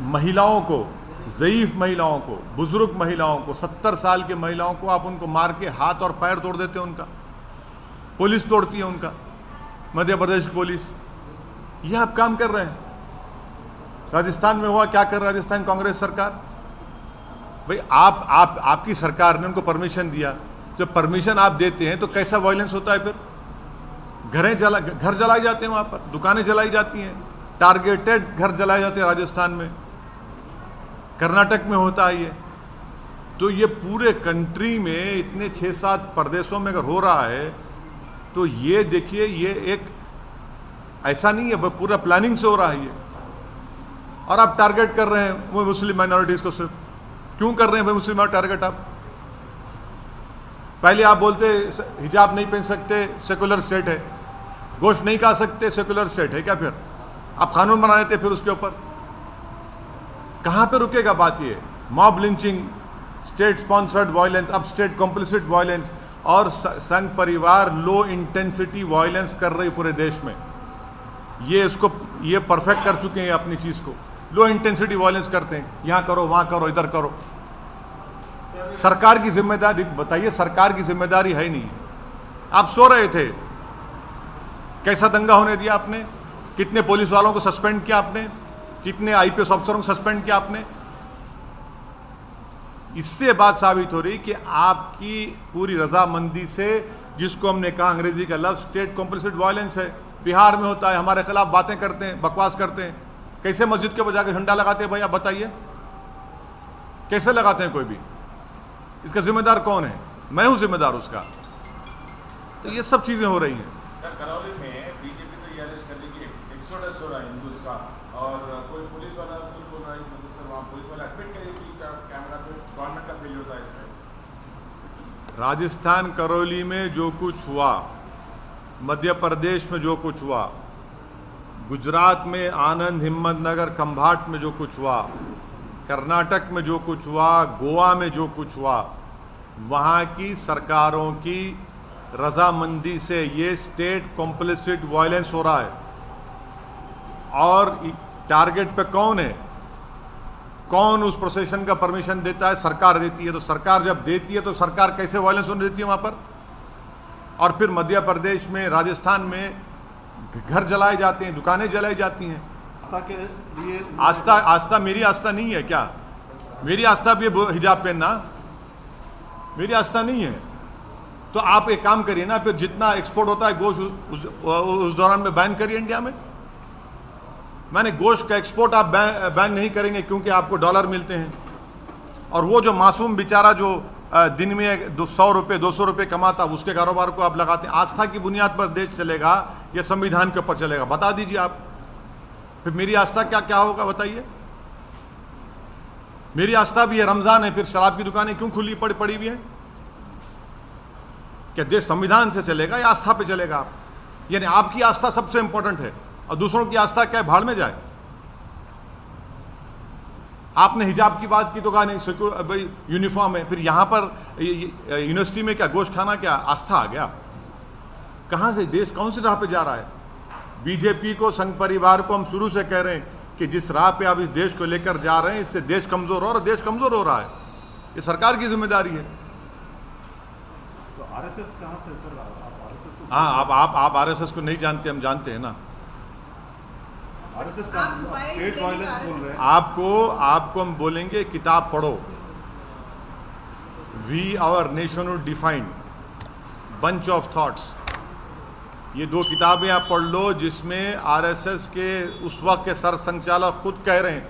महिलाओं को, ज़ईफ़ महिलाओं को, बुज़ुर्ग महिलाओं को, 70 साल की महिलाओं को आप उनको मार के हाथ और पैर तोड़ देते हैं उनका, पुलिस तोड़ती है उनका, मध्य प्रदेश की पुलिस। यह आप काम कर रहे हैं। राजस्थान में हुआ, क्या कर रहा है राजस्थान कांग्रेस सरकार? भाई आपकी सरकार ने उनको परमिशन दिया, जब परमिशन आप देते हैं तो कैसा वायलेंस होता है? फिर घर जलाए जाते हैं, वहाँ पर दुकानें जलाई जाती हैं, टारगेटेड घर जलाए जाते हैं राजस्थान में, कर्नाटक में होता है ये। तो ये पूरे कंट्री में इतने 6-7 प्रदेशों में अगर हो रहा है तो ये देखिए, ये एक ऐसा नहीं है, पूरा प्लानिंग से हो रहा है ये। और आप टारगेट कर रहे हैं वो मुस्लिम माइनॉरिटीज़ को। सिर्फ क्यों कर रहे हैं भाई मुस्लिम टारगेट? आप पहले आप बोलते हिजाब नहीं पहन सकते, सेकुलर स्टेट है, गोश्त नहीं खा सकते, सेकुलर स्टेट है क्या? फिर आप कानून बना देते फिर उसके ऊपर। कहाँ पे रुकेगा बात? ये mob lynching, state sponsored violence, अब स्टेट कॉम्प्लिसिट वायलेंस, और संघ परिवार लो इंटेंसिटी वायलेंस कर रही पूरे देश में। ये परफेक्ट कर चुके हैं अपनी चीज़ को, लो इंटेंसिटी वायलेंस करते हैं, यहाँ करो, वहाँ करो, इधर करो। सरकार की जिम्मेदारी बताइए, सरकार की जिम्मेदारी है नहीं। आप सो रहे थे, कैसा दंगा होने दिया आपने? कितने पुलिस वालों को सस्पेंड किया आपने? कितने आईपीएस अफसरों को सस्पेंड किया आपने? इससे बात साबित हो रही कि आपकी पूरी रजामंदी से, जिसको हमने कहा अंग्रेजी का लफ्ज स्टेट कॉम्प्लिसिट वायलेंस है, बिहार में होता है, हमारे खिलाफ बातें करते हैं, बकवास करते हैं। कैसे मस्जिद के ऊपर जाकर झंडा लगाते हैं भाई? आप बताइए, कैसे लगाते हैं कोई भी? इसका जिम्मेदार कौन है? मैं हूं जिम्मेदार उसका। तो ये सब चीजें हो रही हैं। सर, करौली में बीजेपी तो ये अरेस्ट करने की एक्सोडस हो रहा है हिंदूज का, और कोई पुलिस वाला कुछ बोल रहा है, मतलब सर वहाँ पुलिस वाला एडमिट करे कि कैमरा पे गवर्नमेंट का फेलियर होता है इसमें। राजस्थान करौली में जो कुछ हुआ, मध्य प्रदेश में जो कुछ हुआ, गुजरात में आनंद, हिम्मतनगर, खंभाट में जो कुछ हुआ, कर्नाटक में जो कुछ हुआ, गोवा में जो कुछ हुआ, वहाँ की सरकारों की रजामंदी से ये स्टेट कॉम्प्लिसिट वायलेंस हो रहा है। और टारगेट पे कौन है? कौन उस प्रोसेशन का परमिशन देता है? सरकार देती है। तो सरकार जब देती है तो सरकार कैसे वायलेंस होने देती है वहाँ पर? और फिर मध्य प्रदेश में, राजस्थान में घर जलाए जाते हैं, दुकानें जलाई जाती हैं। आस्था के लिए आस्था मेरी आस्था नहीं है क्या? मेरी आस्था भी हिजाब पहनना मेरी आस्था नहीं है। तो आप एक काम करिए ना, फिर जितना एक्सपोर्ट होता है गोश्त उस दौरान में बैन करिए इंडिया में। मैंने गोश्त का एक्सपोर्ट आप बैन नहीं करेंगे क्योंकि आपको डॉलर मिलते हैं, और वो जो मासूम बेचारा जो दिन में 100 रुपये 200 रुपये कमाता, उसके कारोबार को आप लगाते हैं। आस्था की बुनियाद पर देश चलेगा या संविधान के ऊपर चलेगा? बता दीजिए आप। फिर मेरी आस्था क्या होगा बताइए? मेरी आस्था भी है, रमजान है, फिर शराब की दुकानें क्यों खुली पड़ी हुई है? क्या देश संविधान से चलेगा या आस्था पे चलेगा? आप यानी आपकी आस्था सबसे इंपॉर्टेंट है और दूसरों की आस्था क्या भाड़ में जाए? आपने हिजाब की बात की तो कहा नहीं भाई यूनिफॉर्म है, फिर यहाँ पर यूनिवर्सिटी में क्या गोश्त खाना क्या आस्था आ गया? कहाँ से देश कौन सी राह पे जा रहा है? बीजेपी को, संघ परिवार को हम शुरू से कह रहे हैं कि जिस राह पे आप इस देश को लेकर जा रहे हैं, इससे देश कमजोर हो रहा है, और देश कमजोर हो रहा है। ये सरकार की जिम्मेदारी है। तो आरएसएस कहाँ से सर? आप आरएसएस को? हाँ, आप आरएसएस को नहीं जानते, हम जानते हैं ना। आरएसएस का स्टेट वायलेंस बोल रहे हैं। आपको हम बोलेंगे किताब पढ़ो, we our nationhood defined, bunch of thoughts. ये 2 किताबें आप पढ़ लो, जिसमें आरएसएस के उस वक्त के सर संचालक खुद कह रहे हैं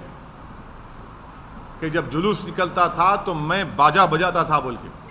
कि जब जुलूस निकलता था तो मैं बाजा बजाता था बोल के।